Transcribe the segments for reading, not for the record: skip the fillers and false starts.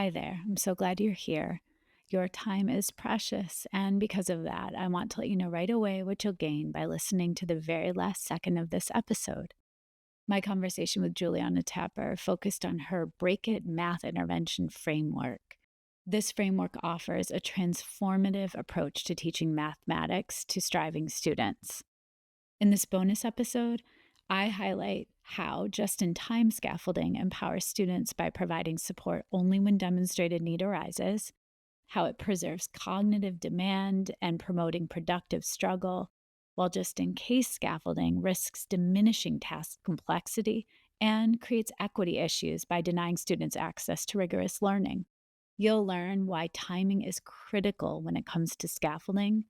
Hi there. I'm so glad you're here. Your time is precious, and because of that, I want to let you know right away what you'll gain by listening to the very last second of this episode. My conversation with Juliana Tapper focused on her Break It Math Intervention framework. This framework offers a transformative approach to teaching mathematics to striving students. In this bonus episode, I highlight how just-in-time scaffolding empowers students by providing support only when demonstrated need arises, how it preserves cognitive demand and promoting productive struggle, while just-in-case scaffolding risks diminishing task complexity and creates equity issues by denying students access to rigorous learning. You'll learn why timing is critical when it comes to scaffolding,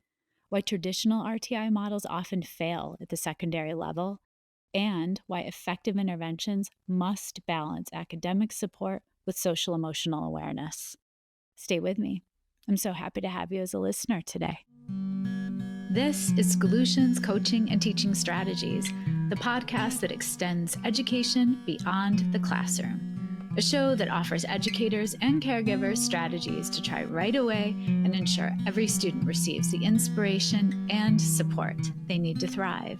why traditional RTI models often fail at the secondary level, and why effective interventions must balance academic support with social emotional awareness. Stay with me. I'm so happy to have you as a listener today. This is Solutions, Coaching, and Teaching Strategies, the podcast that extends education beyond the classroom. A show that offers educators and caregivers strategies to try right away and ensure every student receives the inspiration and support they need to thrive.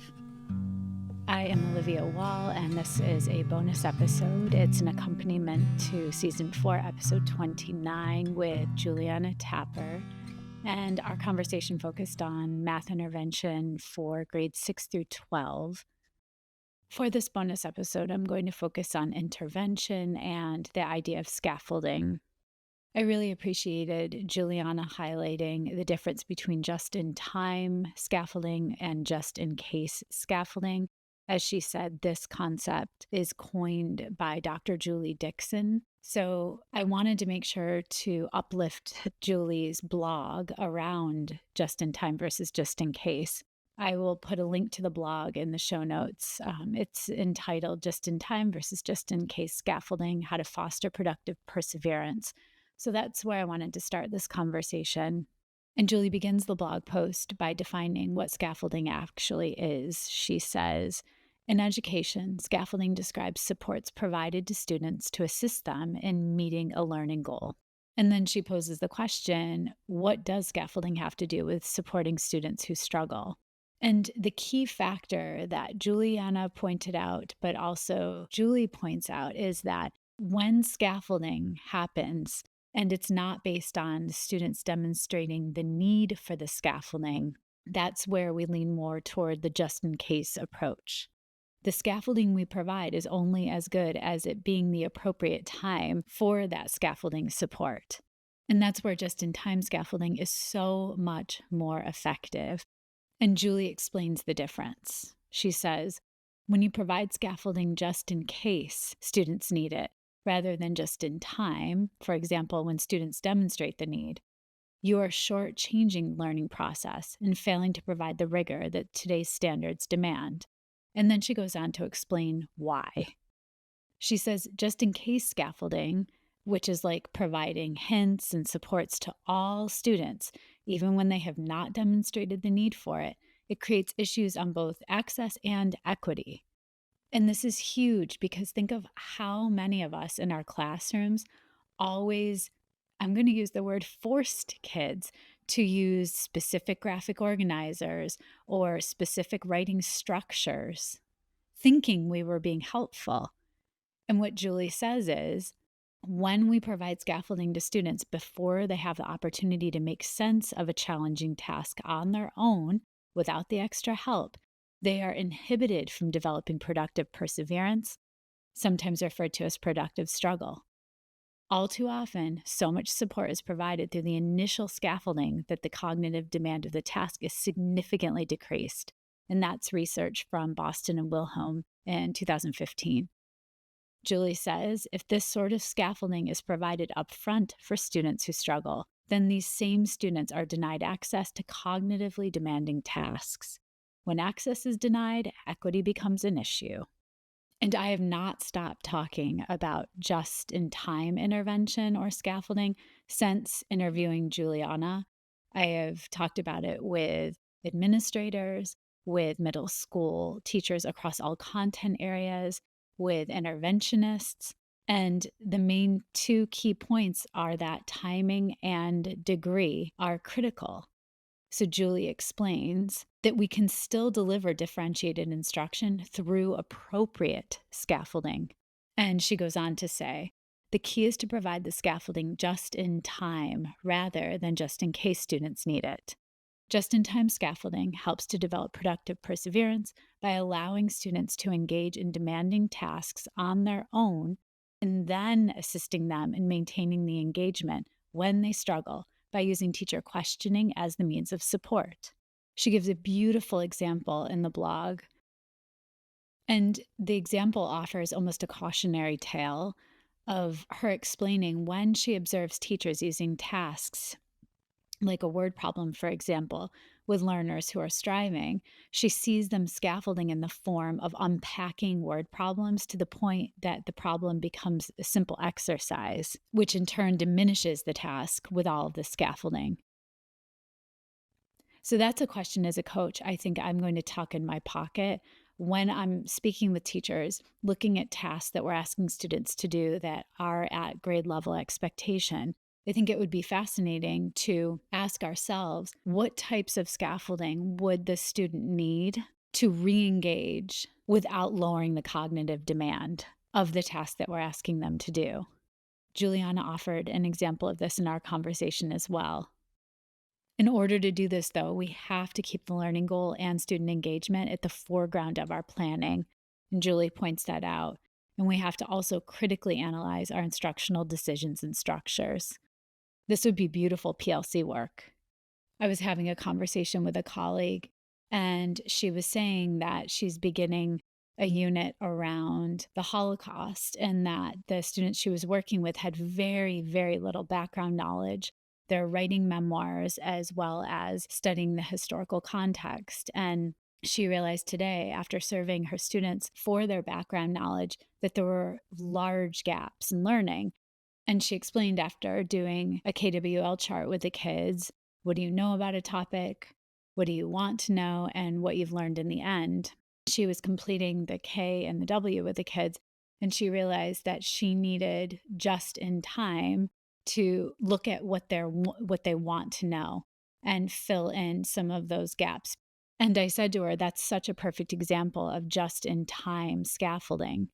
I am Olivia Wall, and this is a bonus episode. It's an accompaniment to Season 4, Episode 29 with Juliana Tapper. And our conversation focused on math intervention for grades 6 through 12. For this bonus episode, I'm going to focus on intervention and the idea of scaffolding. I really appreciated Juliana highlighting the difference between just-in-time scaffolding and just-in-case scaffolding. As she said, this concept is coined by Dr. Julie Dixon. So I wanted to make sure to uplift Julie's blog around just-in-time versus just-in-case. I will put a link to the blog in the show notes. It's entitled Just-in-Time versus Just-in-Case Scaffolding, How to Foster Productive Perseverance. So that's where I wanted to start this conversation. And Julie begins the blog post by defining what scaffolding actually is. She says, in education, scaffolding describes supports provided to students to assist them in meeting a learning goal. And then she poses the question, what does scaffolding have to do with supporting students who struggle? And the key factor that Juliana pointed out, but also Julie points out, is that when scaffolding happens, and it's not based on students demonstrating the need for the scaffolding, that's where we lean more toward the just-in-case approach. The scaffolding we provide is only as good as it being the appropriate time for that scaffolding support. And that's where just-in-time scaffolding is so much more effective. And Julie explains the difference. She says, when you provide scaffolding just in case students need it, rather than just in time, for example, when students demonstrate the need, you are shortchanging the learning process and failing to provide the rigor that today's standards demand. And then she goes on to explain why. She says, just in case scaffolding, which is like providing hints and supports to all students, even when they have not demonstrated the need for it, it creates issues on both access and equity. And this is huge because think of how many of us in our classrooms always, I'm going to use the word forced kids to use specific graphic organizers or specific writing structures, thinking we were being helpful. And what Julie says is, when we provide scaffolding to students before they have the opportunity to make sense of a challenging task on their own without the extra help, they are inhibited from developing productive perseverance, sometimes referred to as productive struggle. All too often, so much support is provided through the initial scaffolding that the cognitive demand of the task is significantly decreased. And that's research from Boston and Wilhelm in 2015. Julie says, if this sort of scaffolding is provided upfront for students who struggle, then these same students are denied access to cognitively demanding tasks. When access is denied, equity becomes an issue. And I have not stopped talking about just-in-time intervention or scaffolding since interviewing Juliana. I have talked about it with administrators, with middle school teachers across all content areas, with interventionists, And the main two key points are that timing and degree are critical. So Julie explains that we can still deliver differentiated instruction through appropriate scaffolding. And she goes on to say, the key is to provide the scaffolding just in time rather than just in case students need it. Just-in-time scaffolding helps to develop productive perseverance by allowing students to engage in demanding tasks on their own and then assisting them in maintaining the engagement when they struggle by using teacher questioning as the means of support. She gives a beautiful example in the blog, and the example offers almost a cautionary tale of her explaining when she observes teachers using tasks like a word problem, for example, with learners who are striving, she sees them scaffolding in the form of unpacking word problems to the point that the problem becomes a simple exercise, which in turn diminishes the task with all of the scaffolding. So that's a question as a coach I think I'm going to tuck in my pocket when I'm speaking with teachers, looking at tasks that we're asking students to do that are at grade level expectation. I think it would be fascinating to ask ourselves what types of scaffolding would the student need to re-engage without lowering the cognitive demand of the task that we're asking them to do. Juliana offered an example of this in our conversation as well. In order to do this, though, we have to keep the learning goal and student engagement at the foreground of our planning. And Julie points that out. And we have to also critically analyze our instructional decisions and structures. This would be beautiful PLC work. I was having a conversation with a colleague, and she was saying that she's beginning a unit around the Holocaust and that the students she was working with had very, very little background knowledge. They're writing memoirs as well as studying the historical context. And she realized today, after surveying her students for their background knowledge, that there were large gaps in learning. And she explained after doing a KWL chart with the kids, what do you know about a topic? What do you want to know? And what you've learned in the end. She was completing the K and the W with the kids, and she realized that she needed just in time to look at what they want to know and fill in some of those gaps. And I said to her, that's such a perfect example of just in time scaffolding.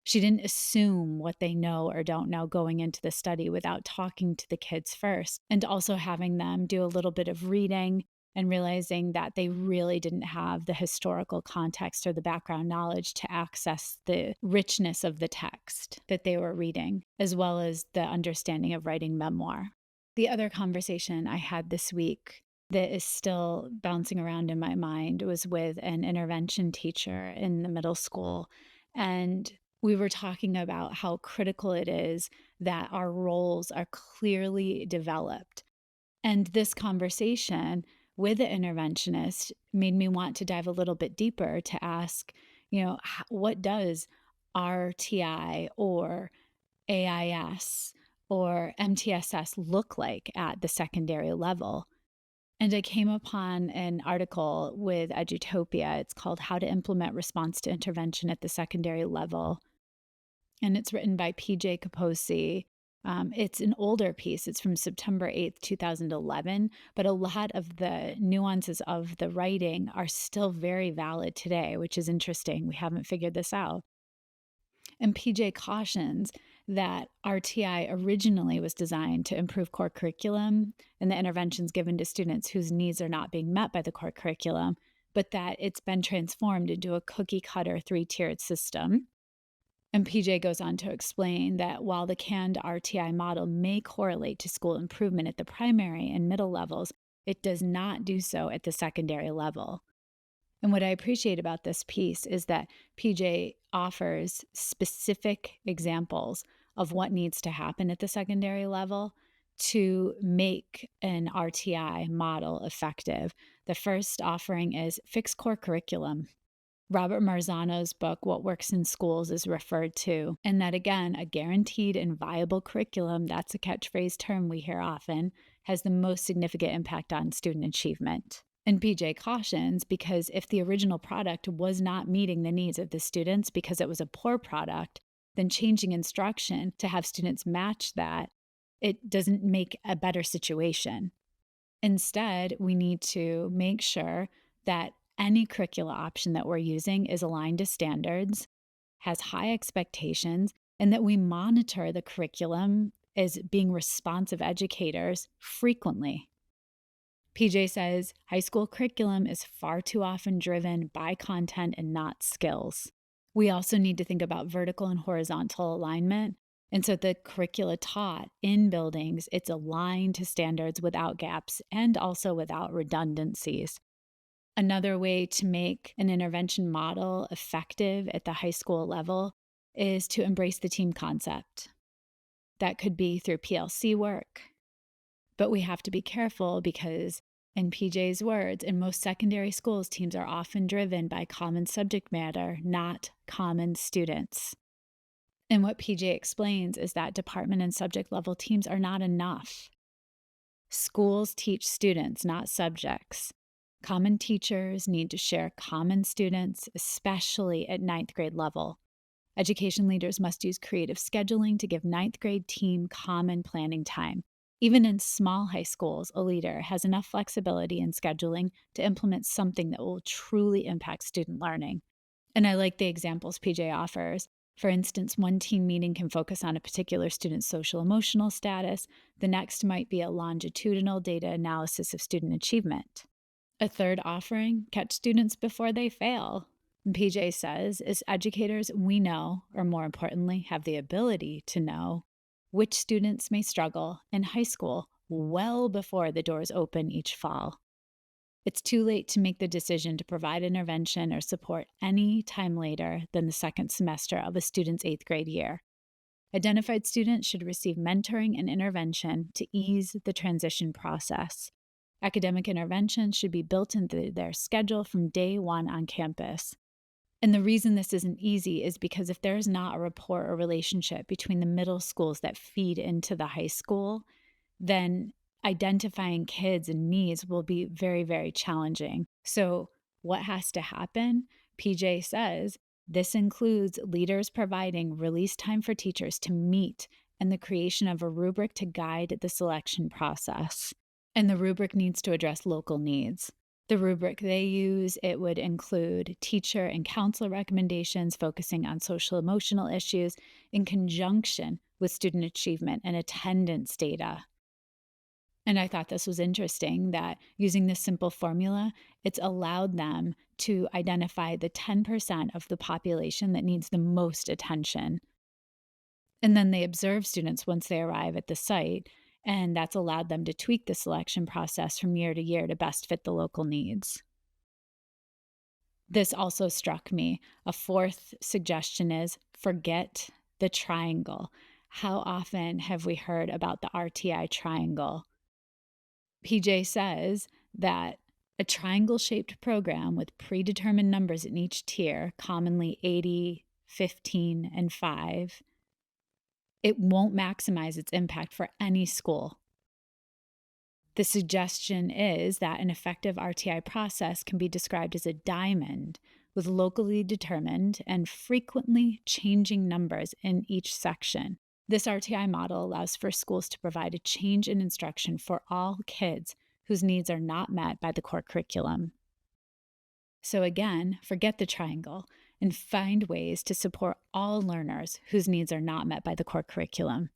She didn't assume what they know or don't know going into the study without talking to the kids first, and also having them do a little bit of reading and realizing that they really didn't have the historical context or the background knowledge to access the richness of the text that they were reading, as well as the understanding of writing memoir. The other conversation I had this week that is still bouncing around in my mind was with an intervention teacher in the middle school. And we were talking about how critical it is that our roles are clearly developed. And this conversation with the interventionist made me want to dive a little bit deeper to ask, what does RTI or AIS or MTSS look like at the secondary level? And I came upon an article with Edutopia. It's called How to Implement Response to Intervention at the Secondary Level. And it's written by PJ Kaposi. It's an older piece. It's from September 8th, 2011, but a lot of the nuances of the writing are still very valid today, which is interesting. We haven't figured this out. And PJ cautions that RTI originally was designed to improve core curriculum and the interventions given to students whose needs are not being met by the core curriculum, but that it's been transformed into a cookie-cutter 3-tiered system. And PJ goes on to explain that while the canned RTI model may correlate to school improvement at the primary and middle levels, it does not do so at the secondary level. And what I appreciate about this piece is that PJ offers specific examples of what needs to happen at the secondary level to make an RTI model effective. The first offering is fix core curriculum. Robert Marzano's book, What Works in Schools, is referred to, and that again, a guaranteed and viable curriculum, that's a catchphrase term we hear often, has the most significant impact on student achievement. And PJ cautions because if the original product was not meeting the needs of the students because it was a poor product, then changing instruction to have students match that, it doesn't make a better situation. Instead, we need to make sure that any curricula option that we're using is aligned to standards, has high expectations, and that we monitor the curriculum as being responsive educators frequently. PJ says high school curriculum is far too often driven by content and not skills. We also need to think about vertical and horizontal alignment. And so the curricula taught in buildings, it's aligned to standards without gaps and also without redundancies. Another way to make an intervention model effective at the high school level is to embrace the team concept. That could be through PLC work, but we have to be careful because, in PJ's words, in most secondary schools, teams are often driven by common subject matter, not common students. And what PJ explains is that department and subject level teams are not enough. Schools teach students, not subjects. Common teachers need to share common students, especially at ninth grade level. Education leaders must use creative scheduling to give ninth grade team common planning time. Even in small high schools, a leader has enough flexibility in scheduling to implement something that will truly impact student learning. And I like the examples PJ offers. For instance, one team meeting can focus on a particular student's social emotional status. The next might be a longitudinal data analysis of student achievement. A third offering, catch students before they fail. And PJ says, as educators, we know, or more importantly, have the ability to know, which students may struggle in high school well before the doors open each fall. It's too late to make the decision to provide intervention or support any time later than the second semester of a student's 8th grade year. Identified students should receive mentoring and intervention to ease the transition process. Academic intervention should be built into their schedule from day one on campus. And the reason this isn't easy is because if there's not a rapport or relationship between the middle schools that feed into the high school, then identifying kids and needs will be very, very challenging. So what has to happen? PJ says this includes leaders providing release time for teachers to meet and the creation of a rubric to guide the selection process. And the rubric needs to address local needs. The rubric they use, it would include teacher and counselor recommendations focusing on social emotional issues in conjunction with student achievement and attendance data. And I thought this was interesting that using this simple formula, it's allowed them to identify the 10% of the population that needs the most attention. And then they observe students once they arrive at the site, and that's allowed them to tweak the selection process from year to year to best fit the local needs. This also struck me. A fourth suggestion is forget the triangle. How often have we heard about the RTI triangle? PJ says that a triangle-shaped program with predetermined numbers in each tier, commonly 80, 15, and 5, it won't maximize its impact for any school. The suggestion is that an effective RTI process can be described as a diamond with locally determined and frequently changing numbers in each section. This RTI model allows for schools to provide a change in instruction for all kids whose needs are not met by the core curriculum. So again, forget the triangle and find ways to support all learners whose needs are not met by the core curriculum.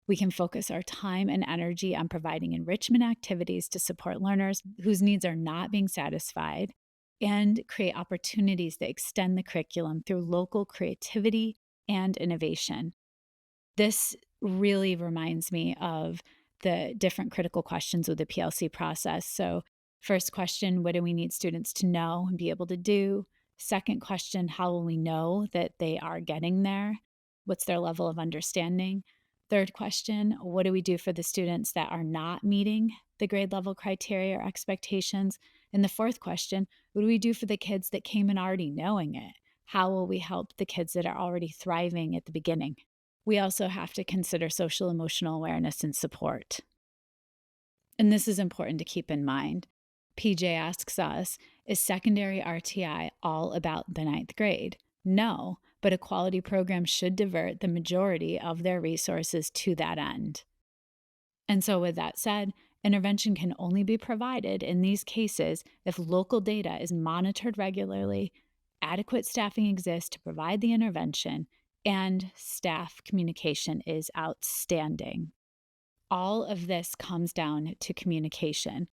We can focus our time and energy on providing enrichment activities to support learners whose needs are not being satisfied and create opportunities that extend the curriculum through local creativity and innovation. This really reminds me of the different critical questions with the PLC process. So, first question, what do we need students to know and be able to do? Second question, how will we know that they are getting there? What's their level of understanding? Third question, what do we do for the students that are not meeting the grade level criteria or expectations? And the fourth question, what do we do for the kids that came in already knowing it? How will we help the kids that are already thriving at the beginning? We also have to consider social emotional awareness and support. And this is important to keep in mind. PJ asks us, is secondary RTI all about the ninth grade? No, but a quality program should divert the majority of their resources to that end. And so with that said, intervention can only be provided in these cases if local data is monitored regularly, adequate staffing exists to provide the intervention, and staff communication is outstanding. All of this comes down to communication.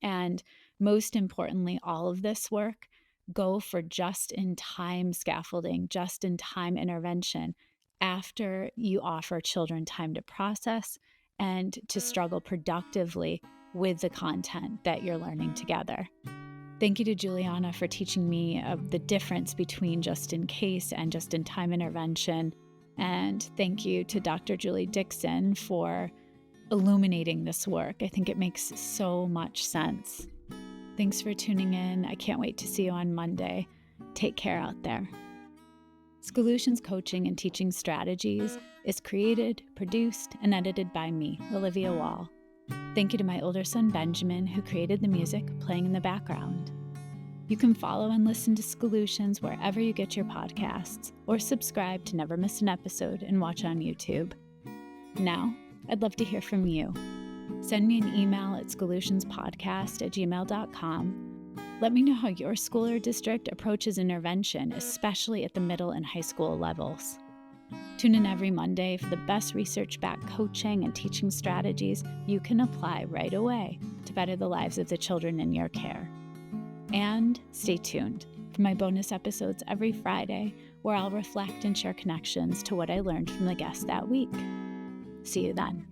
And most importantly, all of this work go for just-in-time scaffolding, just-in-time intervention after you offer children time to process and to struggle productively with the content that you're learning together. Thank you to Juliana for teaching me of the difference between just-in-case and just-in-time intervention. And thank you to Dr. Julie Dixon for illuminating this work. I think it makes so much sense. Thanks for tuning in. I can't wait to see you on Monday. Take care out there. Solutions Coaching and Teaching Strategies is created, produced, and edited by me, Olivia Wall. Thank you to my older son, Benjamin, who created the music playing in the background. You can follow and listen to Solutions wherever you get your podcasts, or subscribe to never miss an episode and watch on YouTube. Now, I'd love to hear from you. Send me an email at solutionspodcast@gmail.com. Let me know how your school or district approaches intervention, especially at the middle and high school levels. Tune in every Monday for the best research-backed coaching and teaching strategies you can apply right away to better the lives of the children in your care. And stay tuned for my bonus episodes every Friday, where I'll reflect and share connections to what I learned from the guests that week. See you then.